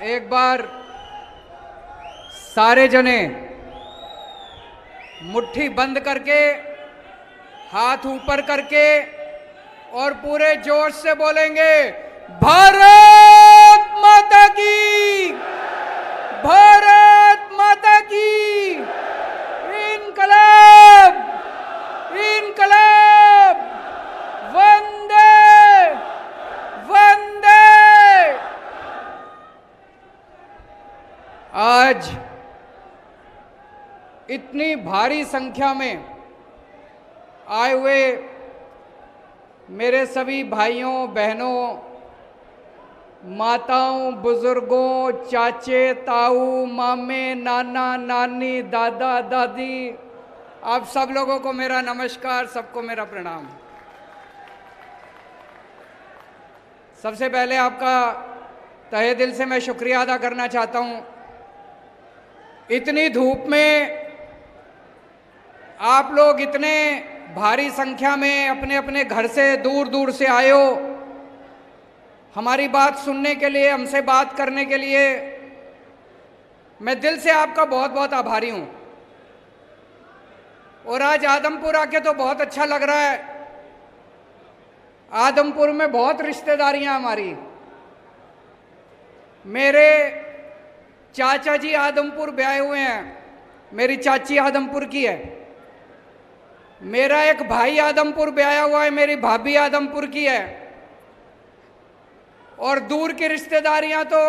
एक बार सारे जने मुट्ठी बंद करके, हाथ ऊपर करके और पूरे जोश से बोलेंगे, भारत माता की, भारत माता की, इनकलाब, इनकलाब, वंदे वंदे। आज इतनी भारी संख्या में आए हुए मेरे सभी भाइयों बहनों, माताओं, बुजुर्गों, चाचे, ताऊ, मामे, नाना, नानी, दादा, दादी, आप सब लोगों को मेरा नमस्कार, सबको मेरा प्रणाम। सबसे पहले आपका तहे दिल से मैं शुक्रिया अदा करना चाहता हूं। इतनी धूप में आप लोग इतने भारी संख्या में अपने अपने घर से दूर दूर से आए हो, हमारी बात सुनने के लिए, हमसे बात करने के लिए। मैं दिल से आपका बहुत बहुत आभारी हूं। और आज आदमपुर आके तो बहुत अच्छा लग रहा है। आदमपुर में बहुत रिश्तेदारियां हमारी। मेरे चाचा जी आदमपुर ब्याहे हुए हैं, मेरी चाची आदमपुर की है। मेरा एक भाई आदमपुर ब्याया हुआ है, मेरी भाभी आदमपुर की है। और दूर की रिश्तेदारियां तो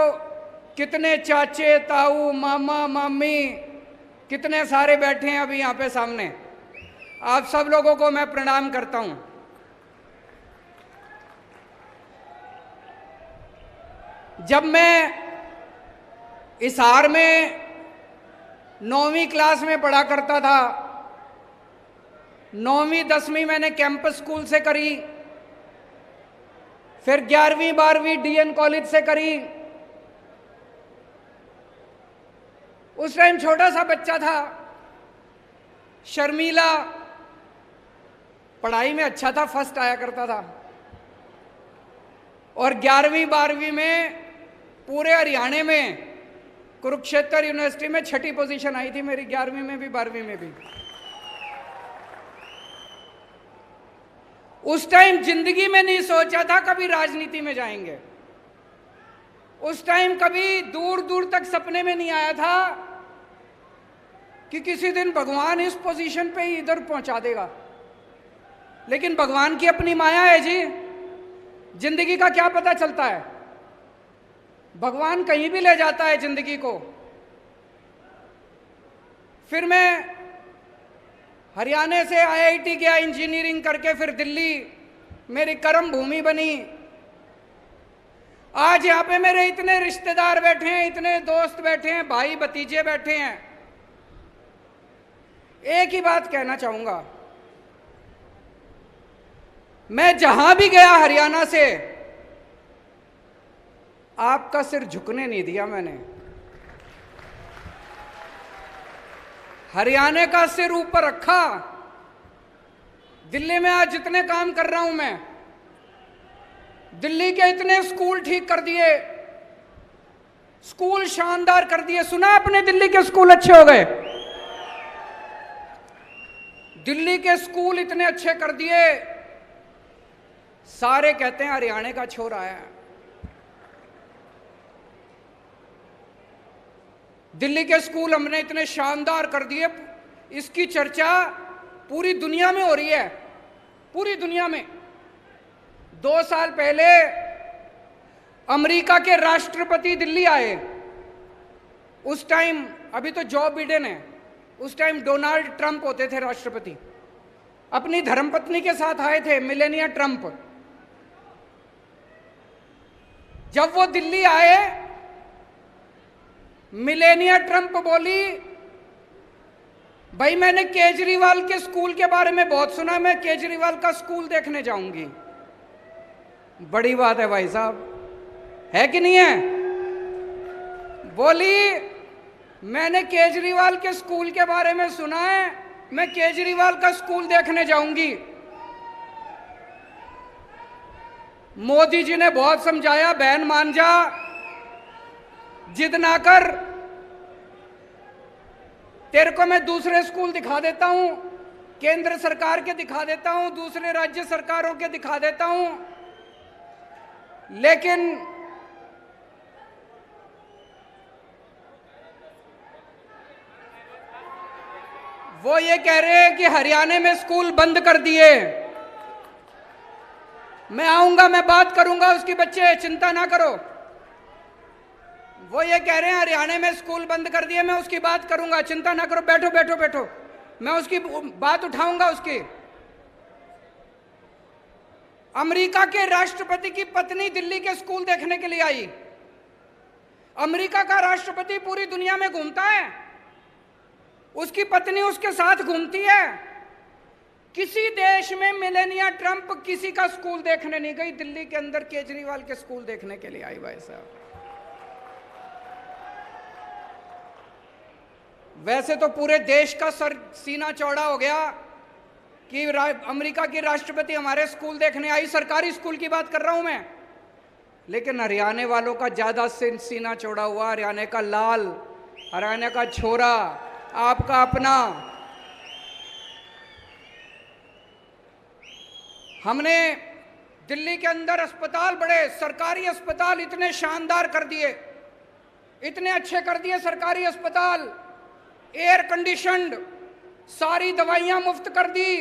कितने चाचे, ताऊ, मामा, मामी, कितने सारे बैठे हैं अभी यहाँ पे सामने। आप सब लोगों को मैं प्रणाम करता हूं। जब मैं हिसार में 9वीं क्लास में पढ़ा करता था, 9वीं 10वीं मैंने कैंपस स्कूल से करी, फिर 11वीं 12वीं डीएन कॉलेज से करी। उस टाइम छोटा सा बच्चा था, शर्मीला, पढ़ाई में अच्छा था, फर्स्ट आया करता था। और 11वीं 12वीं में पूरे हरियाणा में कुरुक्षेत्र यूनिवर्सिटी में 6ठी पोजीशन आई थी मेरी, 11वीं में भी 12वीं में भी। उस टाइम जिंदगी में नहीं सोचा था कभी राजनीति में जाएंगे। उस टाइम कभी दूर दूर तक सपने में नहीं आया था कि किसी दिन भगवान इस पोजीशन पे ही इधर पहुंचा देगा। लेकिन भगवान की अपनी माया है जी, जिंदगी का क्या पता चलता है, भगवान कहीं भी ले जाता है जिंदगी को। फिर मैं हरियाणा से आईआईटी गया इंजीनियरिंग करके, फिर दिल्ली मेरी कर्म भूमि बनी। आज यहाँ पे मेरे इतने रिश्तेदार बैठे हैं, इतने दोस्त बैठे हैं, भाई भतीजे बैठे हैं। एक ही बात कहना चाहूंगा, मैं जहां भी गया हरियाणा से, आपका सिर झुकने नहीं दिया मैंने। हरियाणा का सिर ऊपर रखा। दिल्ली में आज जितने काम कर रहा हूं मैं, दिल्ली के इतने स्कूल ठीक कर दिए, स्कूल शानदार कर दिए। सुना आपने दिल्ली के स्कूल अच्छे हो गए? दिल्ली के स्कूल इतने अच्छे कर दिए, सारे कहते हैं हरियाणा का छोरा है। दिल्ली के स्कूल हमने इतने शानदार कर दिए, इसकी चर्चा पूरी दुनिया में हो रही है, पूरी दुनिया में। 2 साल पहले अमेरिका के राष्ट्रपति दिल्ली आए। उस टाइम, अभी तो जो बिडेन है, उस टाइम डोनाल्ड ट्रंप होते थे राष्ट्रपति। अपनी धर्मपत्नी के साथ आए थे, मिलेनिया ट्रंप। जब वो दिल्ली आए, मिलेनिया ट्रंप बोली, भाई मैंने केजरीवाल के स्कूल के बारे में बहुत सुना, मैं केजरीवाल का स्कूल देखने जाऊंगी। बड़ी बात है भाई साहब, है कि नहीं है? बोली, मैंने केजरीवाल के स्कूल के बारे में सुना है, मैं केजरीवाल का स्कूल देखने जाऊंगी। मोदी जी ने बहुत समझाया, बहन मान जा, जिद ना कर, तेरे को मैं दूसरे स्कूल दिखा देता हूं, केंद्र सरकार के दिखा देता हूं, दूसरे राज्य सरकारों के दिखा देता हूं, लेकिन वो ये कह रहे हैं कि हरियाणा में स्कूल बंद कर दिए। मैं आऊंगा, मैं बात करूंगा उसकी, बच्चे चिंता ना करो। वो ये कह रहे हैं हरियाणा में स्कूल बंद कर दिए, मैं उसकी बात करूंगा, चिंता ना करो, बैठो बैठो बैठो, मैं उसकी बात उठाऊंगा उसकी। अमेरिका के राष्ट्रपति की पत्नी दिल्ली के स्कूल देखने के लिए आई। अमेरिका का राष्ट्रपति पूरी दुनिया में घूमता है, उसकी पत्नी उसके साथ घूमती है। किसी देश में मेलानिया ट्रंप किसी का स्कूल देखने नहीं गई, दिल्ली के अंदर केजरीवाल के स्कूल देखने के लिए आई भाई साहब। वैसे तो पूरे देश का सर सीना चौड़ा हो गया कि अमेरिका की राष्ट्रपति हमारे स्कूल देखने आई, सरकारी स्कूल की बात कर रहा हूं मैं, लेकिन हरियाणा वालों का ज्यादा सीना चौड़ा हुआ। हरियाणा का लाल, हरियाणा का छोरा, आपका अपना। हमने दिल्ली के अंदर अस्पताल, बड़े सरकारी अस्पताल इतने शानदार कर दिए, इतने अच्छे कर दिए सरकारी अस्पताल, एयर कंडीशनड, सारी दवाइयां मुफ्त कर दी,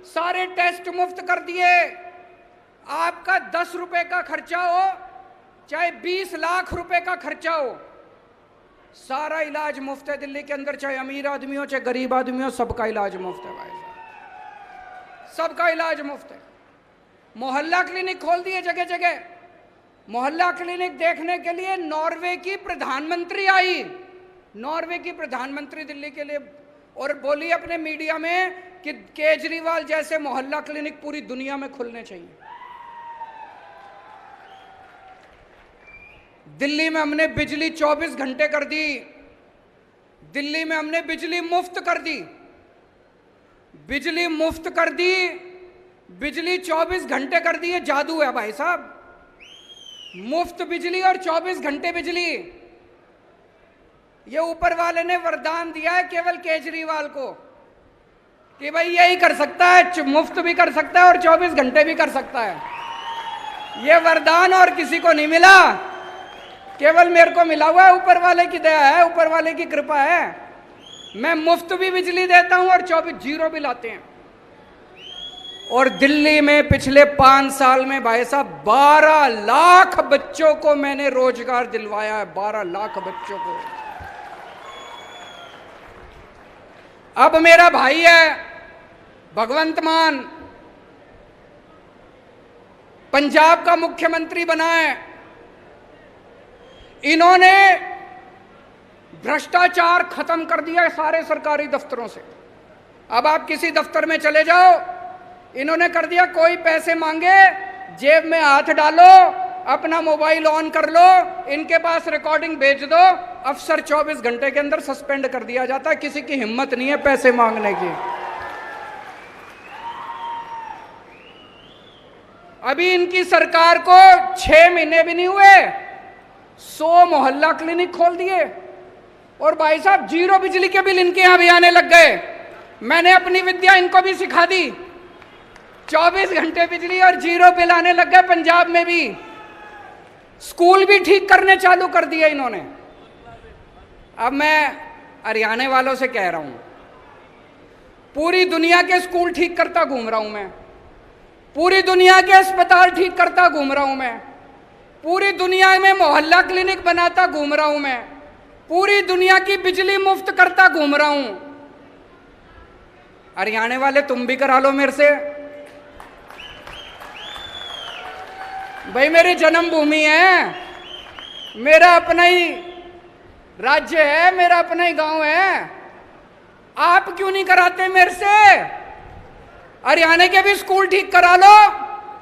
सारे टेस्ट मुफ्त कर दिए। आपका 10 रुपए का खर्चा हो चाहे 20 लाख रुपए का खर्चा हो, सारा इलाज मुफ्त है दिल्ली के अंदर, चाहे अमीर आदमी हो चाहे गरीब आदमी हो, सबका इलाज मुफ्त है भाई साहब, सबका इलाज मुफ्त है। मोहल्ला क्लिनिक खोल दिए जगह जगह। मोहल्ला क्लिनिक देखने के लिए नॉर्वे की प्रधानमंत्री आई, नॉर्वे की प्रधानमंत्री दिल्ली के लिए, और बोली अपने मीडिया में कि केजरीवाल जैसे मोहल्ला क्लिनिक पूरी दुनिया में खुलने चाहिए। दिल्ली में हमने बिजली 24 घंटे कर दी, दिल्ली में हमने बिजली मुफ्त कर दी, बिजली मुफ्त कर दी, बिजली 24 घंटे कर दी। ये जादू है भाई साहब, मुफ्त बिजली और 24 घंटे बिजली। ये ऊपर वाले ने वरदान दिया है केवल केजरीवाल को कि भाई यही कर सकता है, मुफ्त भी कर सकता है और 24 घंटे भी कर सकता है। ये वरदान और किसी को नहीं मिला, केवल मेरे को मिला हुआ है, ऊपर वाले की दया है, ऊपर वाले की कृपा है। मैं मुफ्त भी बिजली देता हूं और 24 जीरो बिल आते हैं। और दिल्ली में पिछले 5 साल में भाई साहब 12 लाख बच्चों को मैंने रोजगार दिलवाया है, 12 लाख बच्चों को। अब मेरा भाई है भगवंत मान, पंजाब का मुख्यमंत्री बना है। इन्होंने भ्रष्टाचार खत्म कर दिया है सारे सरकारी दफ्तरों से। अब आप किसी दफ्तर में चले जाओ, इन्होंने कर दिया, कोई पैसे मांगे जेब में हाथ डालो, अपना मोबाइल ऑन कर लो, इनके पास रिकॉर्डिंग भेज दो, अफसर 24 घंटे के अंदर सस्पेंड कर दिया जाता है। किसी की हिम्मत नहीं है पैसे मांगने की। अभी इनकी सरकार को 6 महीने भी नहीं हुए, 100 मोहल्ला क्लिनिक खोल दिए और भाई साहब जीरो बिजली के बिल इनके यहां भी आने लग गए। मैंने अपनी विद्या इनको भी सिखा दी, 24 घंटे बिजली और जीरो बिल आने लग गए पंजाब में भी। स्कूल भी ठीक करने चालू कर दिए इन्होंने। अब मैं हरियाणा वालों से कह रहा हूं, पूरी दुनिया के स्कूल ठीक करता घूम रहा हूं मैं, पूरी दुनिया के अस्पताल ठीक करता घूम रहा हूं मैं, पूरी दुनिया में मोहल्ला क्लिनिक बनाता घूम रहा हूं मैं, पूरी दुनिया की बिजली मुफ्त करता घूम रहा हूं। हरियाणा वाले तुम भी करा लो मेरे से। भाई मेरी जन्मभूमि है, मेरा अपना ही राज्य है, मेरा अपना ही गांव है, आप क्यों नहीं कराते मेरे से? हरियाणा के भी स्कूल ठीक करा लो।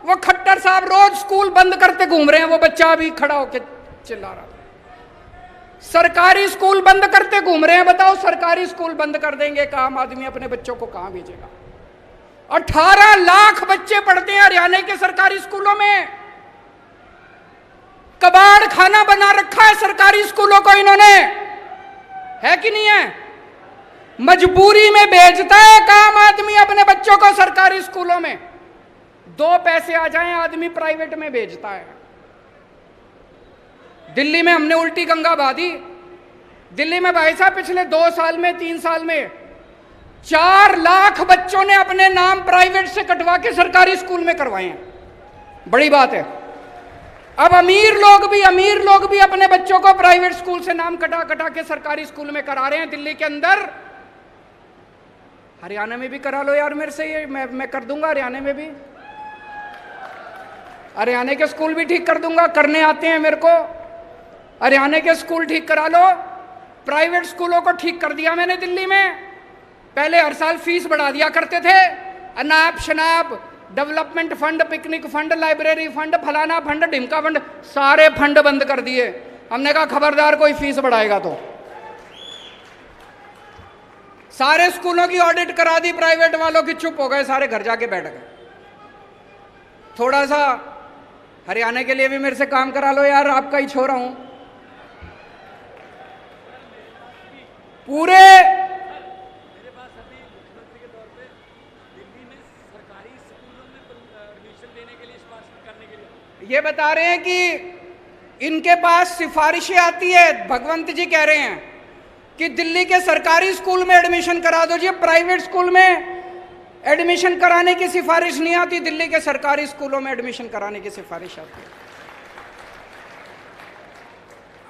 वो खट्टर साहब रोज स्कूल बंद करते घूम रहे हैं, वो बच्चा अभी खड़ा होके चिल्ला रहा था। सरकारी स्कूल बंद करते घूम रहे हैं। बताओ, सरकारी स्कूल बंद कर देंगे, एक आम आदमी अपने बच्चों को कहां भेजेगा? 18 लाख बच्चे पढ़ते हैं हरियाणा के सरकारी स्कूलों में। कबाड़ खाना बना रखा है सरकारी स्कूलों को इन्होंने, है कि नहीं है? मजबूरी में भेजता है काम आदमी अपने बच्चों को सरकारी स्कूलों में, 2 पैसे आ जाएं आदमी प्राइवेट में भेजता है। दिल्ली में हमने उल्टी गंगा बहा दी। दिल्ली में भाई साहब पिछले 2 साल में 3 साल में 4 लाख बच्चों ने अपने नाम प्राइवेट से कटवा के सरकारी स्कूल में करवाए हैं। बड़ी बात है। अब अमीर लोग भी अपने बच्चों को प्राइवेट स्कूल से नाम कटा कटा के सरकारी स्कूल में करा रहे हैं दिल्ली के अंदर। हरियाणा में भी करा लो यार मेरे से, ये मैं कर दूंगा हरियाणा में भी। हरियाणा के स्कूल भी ठीक कर दूंगा, करने आते हैं मेरे को। हरियाणा के स्कूल ठीक करा लो। प्राइवेट स्कूलों को ठीक कर दिया मैंने दिल्ली में। पहले हर साल फीस बढ़ा दिया करते थे, अनाप शनाप, development fund, picnic fund, library fund, फलाना फंड, ढिमका फंड, सारे फंड बंद कर दिए। हमने कहा खबरदार कोई फीस बढ़ाएगा तो। सारे स्कूलों की ऑडिट करा दी प्राइवेट वालों की, चुप हो गए सारे, घर जाके बैठ गए। थोड़ा सा हरियाणा के लिए भी मेरे से काम करा लो यार, आपका ही छोरा हूं। पूरे ये बता रहे हैं कि इनके पास सिफारिशें आती है। भगवंत जी कह रहे हैं कि दिल्ली के सरकारी स्कूल में एडमिशन करा दो जी, प्राइवेट स्कूल में एडमिशन कराने की सिफारिश नहीं आती, दिल्ली के सरकारी स्कूलों में एडमिशन कराने की सिफारिश आती है।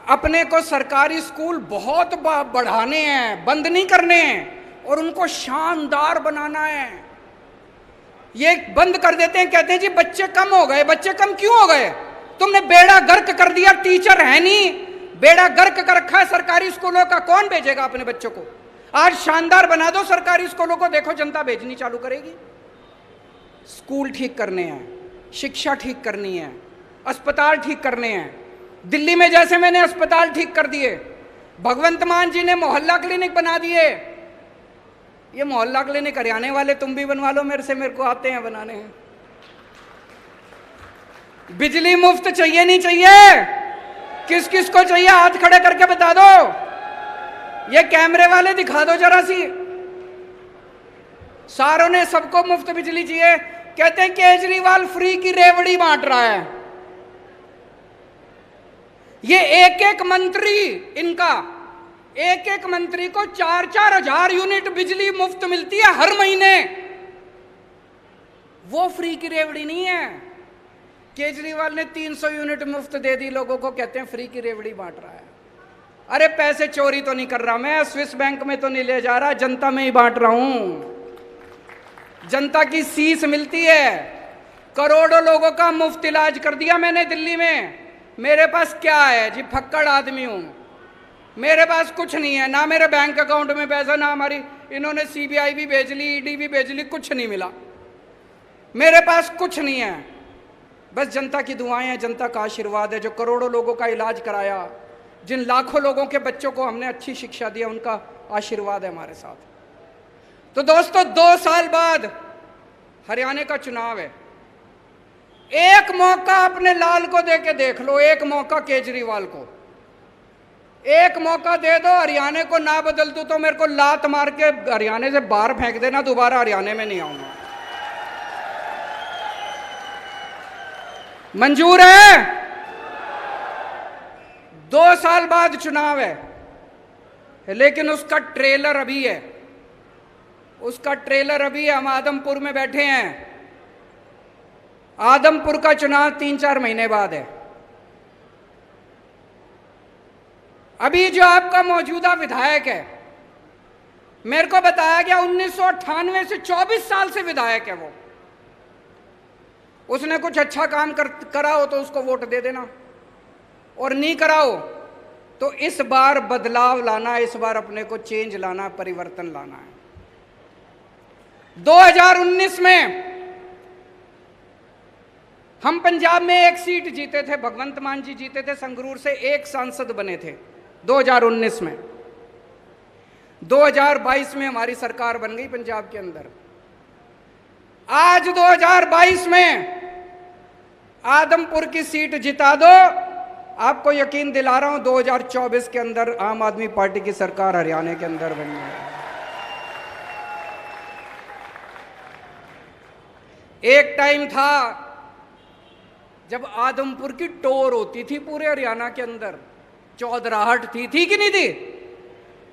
अपने को सरकारी स्कूल बहुत बढ़ाने हैं, बंद नहीं करने हैं, और उनको शानदार बनाना है। ये बंद कर देते हैं, कहते हैं जी बच्चे कम हो गए। बच्चे कम क्यों हो गए? तुमने बेड़ा गर्क कर दिया, टीचर है नहीं, बेड़ा गर्क कर रखा है सरकारी स्कूलों का। कौन भेजेगा अपने बच्चों को? आज शानदार बना दो सरकारी स्कूलों को, देखो जनता भेजनी चालू करेगी। स्कूल ठीक करने हैं, शिक्षा ठीक करनी है, अस्पताल ठीक करने हैं। दिल्ली में जैसे मैंने अस्पताल ठीक कर दिए, भगवंत मान जी ने मोहल्ला क्लिनिक बना दिए। ये मोहल्ला क्लिनिक हरियाणा वाले तुम भी बनवा लो मेरे से, मेरे को आते हैं बनाने हैं। बिजली मुफ्त चाहिए नहीं चाहिए? किस किस को चाहिए हाथ खड़े करके बता दो। ये कैमरे वाले दिखा दो जरा सी। सारों ने सबको मुफ्त बिजली चाहिए। कहते हैं केजरीवाल फ्री की रेवड़ी बांट रहा है। ये एक एक मंत्री, इनका एक एक मंत्री को 4-4 हजार यूनिट बिजली मुफ्त मिलती है हर महीने। वो फ्री की रेवड़ी नहीं है। केजरीवाल ने 300 यूनिट मुफ्त दे दी लोगों को, कहते हैं फ्री की रेवड़ी बांट रहा है। अरे पैसे चोरी तो नहीं कर रहा मैं, स्विस बैंक में तो नहीं ले जा रहा, जनता में ही बांट रहा हूं। जनता की सीस मिलती है। करोड़ों लोगों का मुफ्त इलाज कर दिया मैंने दिल्ली में। मेरे पास क्या है जी, फक्कड़ आदमी हूं, मेरे पास कुछ नहीं है, ना मेरे बैंक अकाउंट में पैसा, ना हमारी, इन्होंने सीबीआई भी भेज ली, ईडी भी भेज ली, कुछ नहीं मिला। मेरे पास कुछ नहीं है, बस जनता की दुआएं हैं, जनता का आशीर्वाद है। जो करोड़ों लोगों का इलाज कराया, जिन लाखों लोगों के बच्चों को हमने अच्छी शिक्षा दी, उनका आशीर्वाद है हमारे साथ। तो दोस्तों 2 साल बाद हरियाणा का चुनाव है। एक मौका अपने लाल को दे के देख लो, एक मौका केजरीवाल को, एक मौका दे दो। हरियाणा को ना बदल दूं तो मेरे को लात मार के हरियाणा से बाहर फेंक देना, दोबारा हरियाणा में नहीं आऊंगा। मंजूर है? 2 साल बाद चुनाव है, लेकिन उसका ट्रेलर अभी है, उसका ट्रेलर अभी है। हम आदमपुर में बैठे हैं। आदमपुर का चुनाव 3-4 महीने बाद है। अभी जो आपका मौजूदा विधायक है, मेरे को बताया गया 1998 से 24 साल से विधायक है वो। उसने कुछ अच्छा काम करा हो तो उसको वोट दे देना, और नहीं करा हो तो इस बार बदलाव लाना है, इस बार अपने को चेंज लाना, परिवर्तन लाना है। 2019 में हम पंजाब में 1 सीट जीते थे, भगवंत मान जी जीते थे, संगरूर से 1 सांसद बने थे 2019 में। 2022 में हमारी सरकार बन गई पंजाब के अंदर। आज 2022 में आदमपुर की सीट जिता दो आपको यकीन दिला रहा हूं 2024 के अंदर आम आदमी पार्टी की सरकार हरियाणा के अंदर बननी है। एक टाइम था जब आदमपुर की टोर होती थी पूरे हरियाणा के अंदर, चौधराहट थी कि नहीं थी?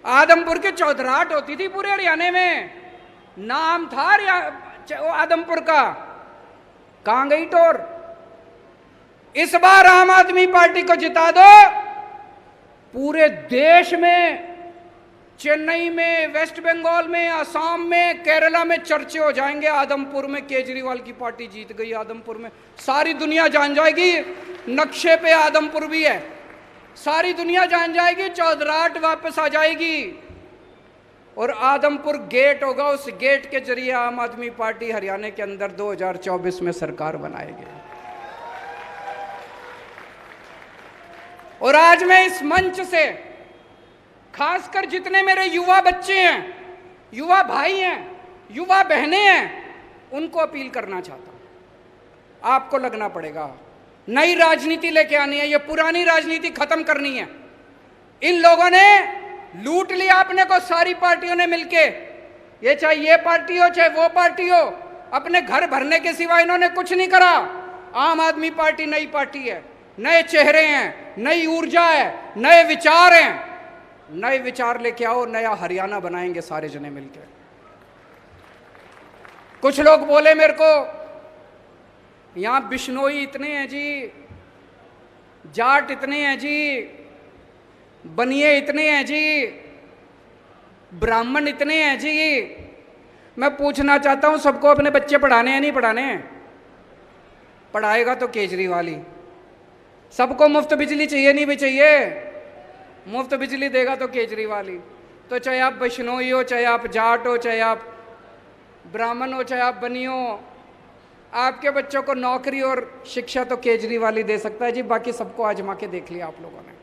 आदमपुर की चौधराहट होती थी पूरे हरियाणा में, नाम था आदमपुर का। कहां गई टोर? इस बार आम आदमी पार्टी को जिता दो, पूरे देश में, चेन्नई में, वेस्ट बंगाल में, असम में, केरला में चर्चे हो जाएंगे, आदमपुर में केजरीवाल की पार्टी जीत गई। आदमपुर में सारी दुनिया जान जाएगी नक्शे पे आदमपुर भी है, सारी दुनिया जान जाएगी, चौधराहट वापस आ जाएगी और आदमपुर गेट होगा। उस गेट के जरिए आम आदमी पार्टी हरियाणा के अंदर 2024 में सरकार बनाएगी। और आज मैं इस मंच से खासकर जितने मेरे युवा बच्चे हैं, युवा भाई हैं, युवा बहनें हैं, उनको अपील करना चाहता हूं, आपको लगना पड़ेगा। नई राजनीति लेके आनी है, ये पुरानी राजनीति खत्म करनी है। इन लोगों ने लूट लिया अपने को, सारी पार्टियों ने मिलके, ये चाहे ये पार्टी हो चाहे वो पार्टी हो, अपने घर भरने के सिवा इन्होंने कुछ नहीं करा। आम आदमी पार्टी नई पार्टी है, नए चेहरे हैं, नई ऊर्जा है, नए विचार हैं। नए विचार लेके आओ, नया हरियाणा बनाएंगे सारे जने मिलकर। कुछ लोग बोले मेरे को, यहां बिश्नोई इतने हैं जी, जाट इतने हैं जी, बनिए इतने हैं जी, ब्राह्मण इतने हैं जी। मैं पूछना चाहता हूं, सबको अपने बच्चे पढ़ाने हैं नहीं पढ़ाने? पढ़ाएगा तो केजरीवाल ही। सबको मुफ्त बिजली चाहिए नहीं भी चाहिए? मुफ्त बिजली देगा तो केजरीवाल ही। तो चाहे आप बिश्नोई हो, चाहे आप जाट हो, चाहे आप ब्राह्मण हो, चाहे आप बनी हो, आपके बच्चों को नौकरी और शिक्षा तो केजरीवाल ही दे सकता है जी। बाकी सबको आजमा के देख लिया आप लोगों ने।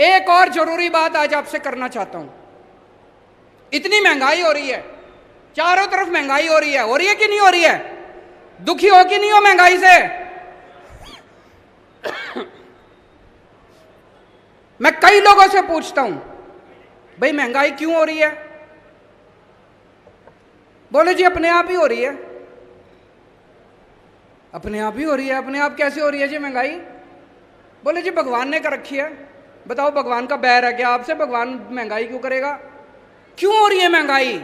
एक और जरूरी बात आज आपसे करना चाहता हूं। इतनी महंगाई हो रही है, चारों तरफ महंगाई हो रही है कि नहीं हो रही है? दुखी हो कि नहीं हो महंगाई से? मैं कई लोगों से पूछता हूं, भाई महंगाई क्यों हो रही है? बोले जी अपने आप ही हो रही है। अपने आप ही हो रही है? अपने आप कैसे हो रही है जी महंगाई? बोले जी भगवान ने कर रखी है। बताओ भगवान का बैर है क्या आपसे? भगवान महंगाई क्यों करेगा? क्यों हो रही है महंगाई?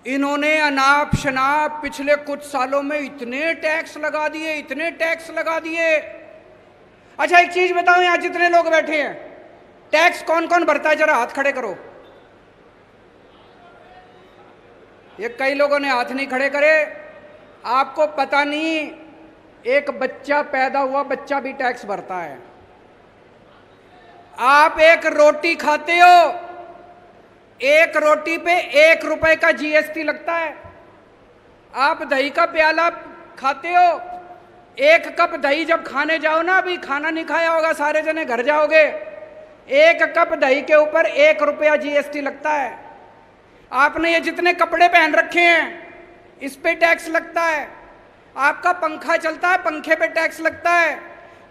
इन्होंने अनाप शनाप पिछले कुछ सालों में इतने टैक्स लगा दिए, इतने टैक्स लगा दिए। अच्छा एक चीज बताओ, यहां जितने लोग बैठे हैं, टैक्स कौन कौन भरता है? जरा हाथ खड़े करो। ये कई लोगों ने हाथ नहीं खड़े करे। आपको पता नहीं, एक बच्चा पैदा हुआ बच्चा भी टैक्स भरता है। आप एक रोटी खाते हो, एक रोटी पे 1 रुपए का जीएसटी लगता है। आप दही का प्याला खाते हो, 1 कप दही जब खाने जाओ ना, अभी खाना नहीं खाया होगा, सारे जने घर जाओगे, 1 कप दही के ऊपर 1 रुपया जीएसटी लगता है। आपने ये जितने कपड़े पहन रखे हैं इस पे टैक्स लगता है। आपका पंखा चलता है, पंखे पे टैक्स लगता है,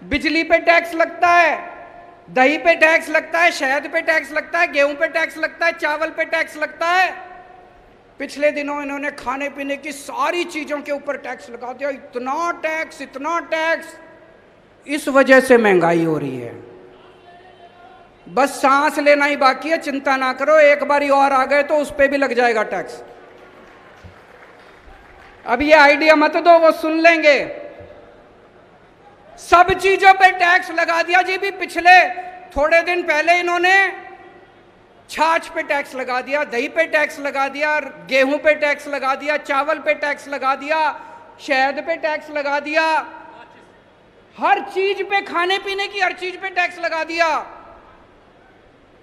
बिजली पे टैक्स लगता है, दही पे टैक्स लगता है, शहद पे टैक्स लगता है, गेहूं पे टैक्स लगता है, चावल पे टैक्स लगता है। पिछले दिनों इन्होंने खाने पीने की सारी चीजों के ऊपर टैक्स लगा दिया। इतना टैक्स, इतना टैक्स। इस वजह से महंगाई हो रही है। बस सांस लेना ही बाकी है, चिंता ना करो, एक बारी और आ गए तो उस पे भी लग जाएगा टैक्स। अब ये आइडिया मत दो, वो सुन लेंगे। सब चीजों पे टैक्स लगा दिया जी। भी पिछले थोड़े दिन पहले इन्होंने छाछ पे टैक्स लगा दिया, दही पे टैक्स लगा दिया, गेहूं पे टैक्स लगा दिया, चावल पे टैक्स लगा दिया, शहद पे टैक्स लगा दिया, हर चीज पे, खाने पीने की हर चीज पे टैक्स लगा दिया।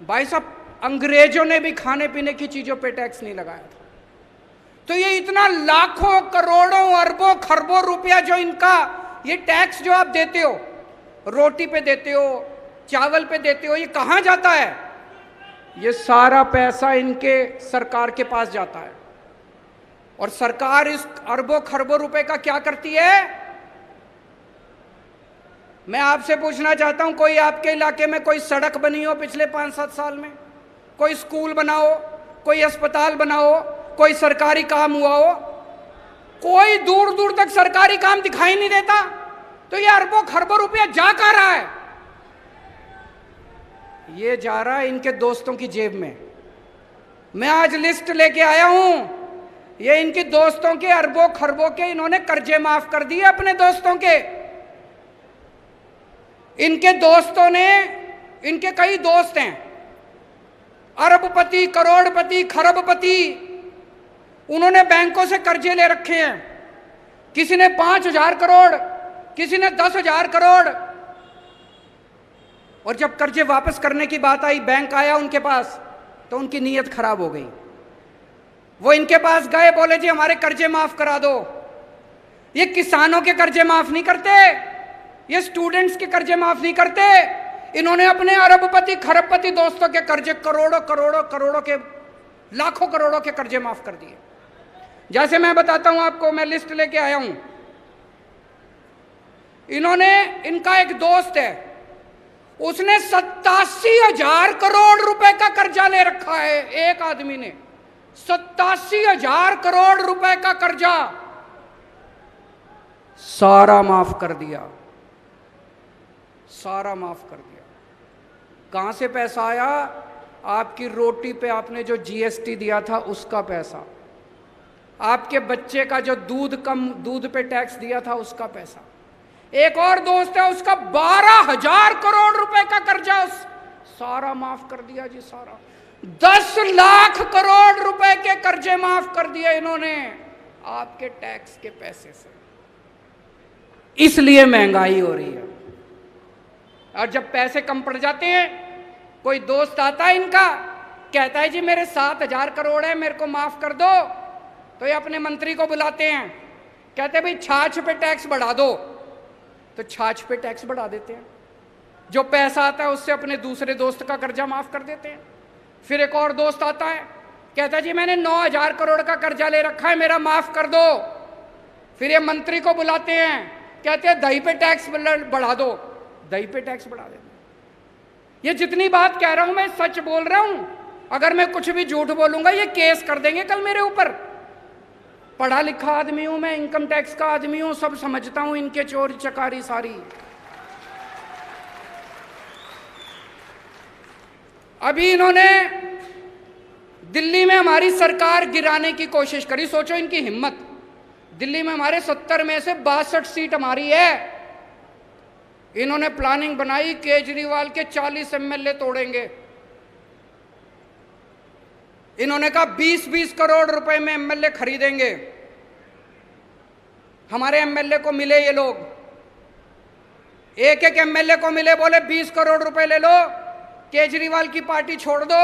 भाई साहब, अंग्रेजों ने भी खाने पीने की चीजों पे टैक्स नहीं लगाया था। तो ये इतना लाखों करोड़ों अरबों खरबों रुपया जो इनका ये टैक्स जो आप देते हो, रोटी पे देते हो, चावल पे देते हो, ये कहां जाता है? ये सारा पैसा इनके सरकार के पास जाता है। और सरकार इस अरबों खरबों रुपए का क्या करती है? मैं आपसे पूछना चाहता हूं, कोई आपके इलाके में कोई सड़क बनी हो पिछले 5-7 साल में? कोई स्कूल बनाओ, कोई अस्पताल बनाओ, कोई सरकारी काम हुआ हो? कोई दूर दूर तक सरकारी काम दिखाई नहीं देता। तो ये अरबों खरबों रुपया जा कहां रहा है? ये जा रहा है इनके दोस्तों की जेब में। मैं आज लिस्ट लेके आया हूं, ये इनके दोस्तों के अरबों खरबों के इन्होंने कर्जे माफ कर दिए अपने दोस्तों के। इनके दोस्तों ने, इनके कई दोस्त हैं अरबपति, करोड़पति, खरबपति, उन्होंने बैंकों से कर्जे ले रखे हैं। किसी ने 5,000 करोड़, किसी ने 10,000 करोड़। और जब कर्जे वापस करने की बात आई, बैंक आया उनके पास, तो उनकी नीयत खराब हो गई। वो इनके पास गए, बोले जी हमारे कर्जे माफ करा दो। ये किसानों के कर्जे माफ नहीं करते, ये स्टूडेंट्स के कर्जे माफ नहीं करते। इन्होंने अपने अरबपति खरबपति दोस्तों के कर्जे करोड़ों करोड़ों करोड़ों के, लाखों करोड़ों के कर्जे माफ कर दिए। जैसे मैं बताता हूं आपको, मैं लिस्ट लेके आया हूं। इन्होंने, इनका एक दोस्त है, उसने 87,000 करोड़ रुपए का कर्जा ले रखा है। एक आदमी ने 87,000 करोड़ रुपए का कर्जा सारा माफ कर दिया, सारा माफ कर दिया। कहां से पैसा आया? आपकी रोटी पे आपने जो जीएसटी दिया था उसका पैसा, आपके बच्चे का जो दूध पे टैक्स दिया था उसका पैसा। एक और दोस्त है, उसका 12,000 करोड़ रुपए का कर्जा सारा माफ कर दिया जी, सारा। 10 लाख करोड़ रुपए के कर्जे माफ कर दिए इन्होंने आपके टैक्स के पैसे से। इसलिए महंगाई हो रही है। और जब पैसे कम पड़ जाते हैं, कोई दोस्त आता है इनका, कहता है जी मेरे 7,000 करोड़ है, मेरे को माफ कर दो। तो ये अपने मंत्री को बुलाते हैं, कहते हैं भाई छाछ पे टैक्स बढ़ा दो। तो छाछ पे टैक्स बढ़ा देते हैं। जो पैसा आता है उससे अपने दूसरे दोस्त का कर्जा माफ कर देते हैं। फिर एक और दोस्त आता है, कहता है जी मैंने 9,000 करोड़ का कर्जा ले रखा है, मेरा माफ कर दो। फिर ये मंत्री को बुलाते हैं, कहते हैं दही पे टैक्स बढ़ा दो, दही पे टैक्स बढ़ा देते। ये जितनी बात कह रहा हूं मैं सच बोल रहा हूं। अगर मैं कुछ भी झूठ बोलूंगा ये केस कर देंगे कल मेरे ऊपर। पढ़ा लिखा आदमी हूं मैं, इनकम टैक्स का आदमी हूं, सब समझता हूं इनके चोरी चकारी सारी। अभी इन्होंने दिल्ली में हमारी सरकार गिराने की कोशिश करी। सोचो इनकी हिम्मत। दिल्ली में हमारे 70 में से 62 सीट हमारी है। इन्होंने प्लानिंग बनाई, केजरीवाल के 40 एमएलए तोड़ेंगे। इन्होंने कहा 20-20 करोड़ रुपए में एमएलए खरीदेंगे। हमारे एमएलए को मिले ये लोग, एक एक एमएलए को मिले, बोले 20 करोड़ रुपए ले लो, केजरीवाल की पार्टी छोड़ दो,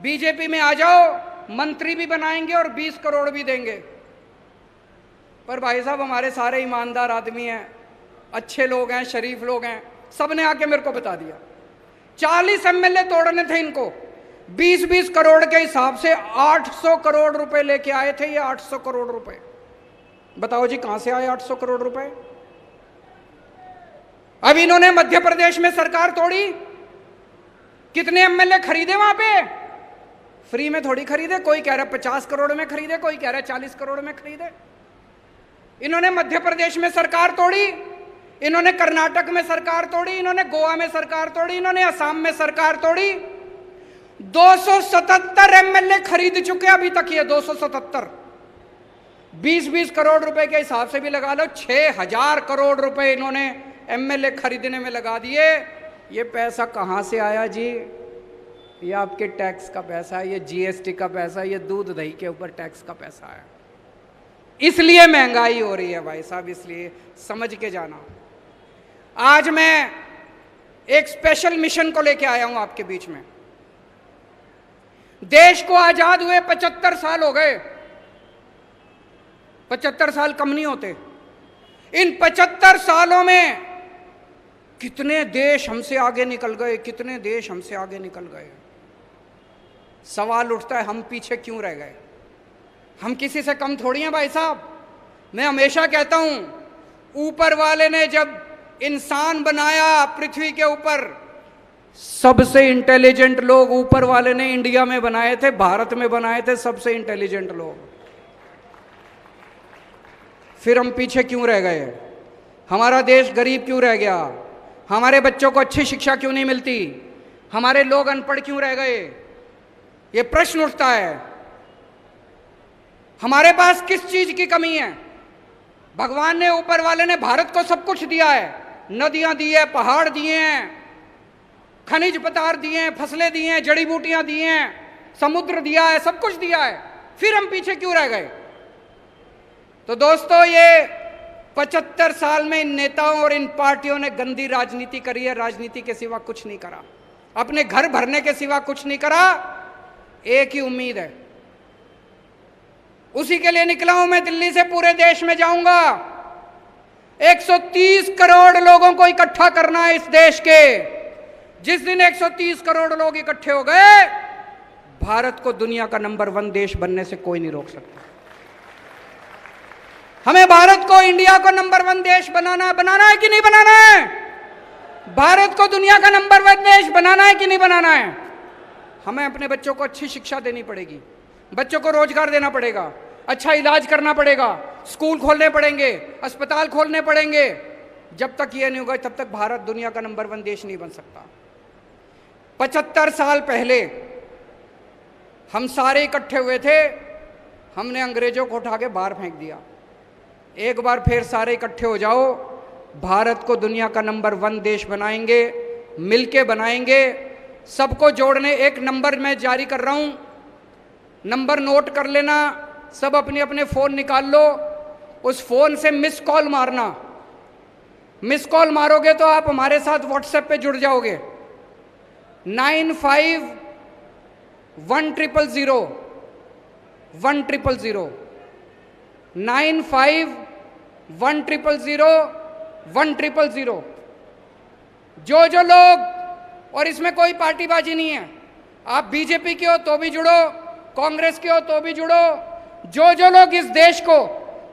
बीजेपी में आ जाओ, मंत्री भी बनाएंगे और 20 करोड़ भी देंगे। पर भाई साहब हमारे सारे ईमानदार आदमी हैं, अच्छे लोग हैं, शरीफ लोग हैं, सबने आके मेरे को बता दिया 40 एमएलए तोड़ने थे इनको। 20-20 करोड़ के हिसाब से 800 करोड़ रुपए लेके आए थे ये। 800 करोड़ रुपए, बताओ जी कहां से आए 800 करोड़ रुपए? अब इन्होंने मध्य प्रदेश में सरकार तोड़ी। कितने एमएलए खरीदे वहां पे? फ्री में थोड़ी खरीदे। कोई कह रहा 50 करोड़ में खरीदे, कोई कह रहा 40 करोड़ में खरीदे। इन्होंने मध्य प्रदेश में सरकार तोड़ी, इन्होंने कर्नाटक में सरकार तोड़ी, इन्होंने गोवा में सरकार तोड़ी, इन्होंने असम में सरकार तोड़ी। 277 एमएलए खरीद चुके अभी तक ये। 277, 20-20 करोड़ रुपए के हिसाब से भी लगा लो, 6,000 करोड़ रुपए इन्होंने एमएलए खरीदने में लगा दिए। ये पैसा कहां से आया जी? ये आपके टैक्स का पैसा है, ये जीएसटी का पैसा है, ये दूध दही के ऊपर टैक्स का पैसा है। इसलिए महंगाई हो रही है भाई साहब, इसलिए समझ के जाना। आज मैं एक स्पेशल मिशन को लेके आया हूं आपके बीच में। देश को आजाद हुए 75 साल हो गए। 75 साल कम नहीं होते। इन 75 सालों में कितने देश हमसे आगे निकल गए, कितने देश हमसे आगे निकल गए। सवाल उठता है हम पीछे क्यों रह गए? हम किसी से कम थोड़ी हैं भाई साहब। मैं हमेशा कहता हूं ऊपर वाले ने जब इंसान बनाया पृथ्वी के ऊपर, सबसे इंटेलिजेंट लोग ऊपर वाले ने इंडिया में बनाए थे, भारत में बनाए थे सबसे इंटेलिजेंट लोग। फिर हम पीछे क्यों रह गए? हमारा देश गरीब क्यों रह गया? हमारे बच्चों को अच्छी शिक्षा क्यों नहीं मिलती? हमारे लोग अनपढ़ क्यों रह गए? ये प्रश्न उठता है। हमारे पास किस चीज की कमी है? भगवान ने, ऊपर वाले ने भारत को सब कुछ दिया है, नदियां दी है, पहाड़ दिए हैं, खनिज पदार्थ दिए हैं, फसलें दी हैं, जड़ी बूटियां दी हैं, समुद्र दिया है, सब कुछ दिया है, फिर हम पीछे क्यों रह गए? तो दोस्तों, ये 75 साल में इन नेताओं और इन पार्टियों ने गंदी राजनीति करी है। राजनीति के सिवा कुछ नहीं करा, अपने घर भरने के सिवा कुछ नहीं करा। एक ही उम्मीद है, उसी के लिए निकला हूं मैं। दिल्ली से पूरे देश में जाऊंगा। 130 करोड़ लोगों को इकट्ठा करना है इस देश के। जिस दिन 130 करोड़ लोग इकट्ठे हो गए, भारत को दुनिया का नंबर 1 देश बनने से कोई नहीं रोक सकता। हमें भारत को, इंडिया को नंबर 1 देश बनाना है कि नहीं बनाना है? भारत को दुनिया का नंबर 1 देश बनाना है कि नहीं बनाना है? हमें अपने बच्चों को अच्छी शिक्षा देनी पड़ेगी, बच्चों को रोजगार देना पड़ेगा, अच्छा इलाज करना पड़ेगा, स्कूल खोलने पड़ेंगे, अस्पताल खोलने पड़ेंगे। जब तक ये नहीं होगा, तब तक भारत दुनिया का नंबर 1 देश नहीं बन सकता। 75 साल पहले हम सारे इकट्ठे हुए थे, हमने अंग्रेजों को उठा के बाहर फेंक दिया। एक बार फिर सारे इकट्ठे हो जाओ, भारत को दुनिया का नंबर 1 देश बनाएंगे, मिलके बनाएंगे। सबको जोड़ने एक नंबर मैं जारी कर रहा हूं, नंबर नोट कर लेना, सब अपने अपने फोन निकाल लो, उस फोन से मिस कॉल मारना। मिस कॉल मारोगे तो आप हमारे साथ व्हाट्सएप पे जुड़ जाओगे। 951000 1000 951000 1000। जो लोग, और इसमें कोई पार्टीबाजी नहीं है, आप बीजेपी के हो तो भी जुड़ो, कांग्रेस के हो तो भी जुड़ो। जो लोग इस देश को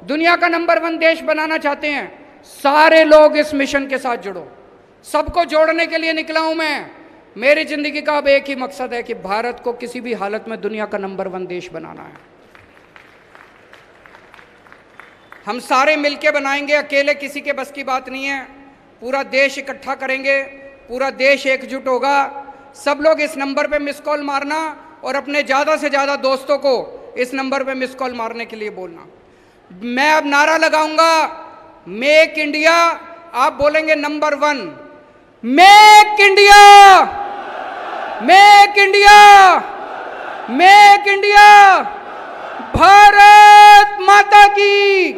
दुनिया का नंबर 1 देश बनाना चाहते हैं, सारे लोग इस मिशन के साथ जुड़ो। सबको जोड़ने के लिए निकला हूं मैं। मेरी जिंदगी का अब एक ही मकसद है कि भारत को किसी भी हालत में दुनिया का नंबर 1 देश बनाना है। हम सारे मिलके बनाएंगे, अकेले किसी के बस की बात नहीं है। पूरा देश इकट्ठा करेंगे, पूरा देश एकजुट होगा। सब लोग इस नंबर पे मिस कॉल मारना और अपने ज़्यादा से ज़्यादा दोस्तों को इस नंबर पे मिस कॉल मारने के लिए बोलना। मैं अब नारा लगाऊंगा, मेक इंडिया, आप बोलेंगे number 1। Make India, make India, make India. Bharat माता की।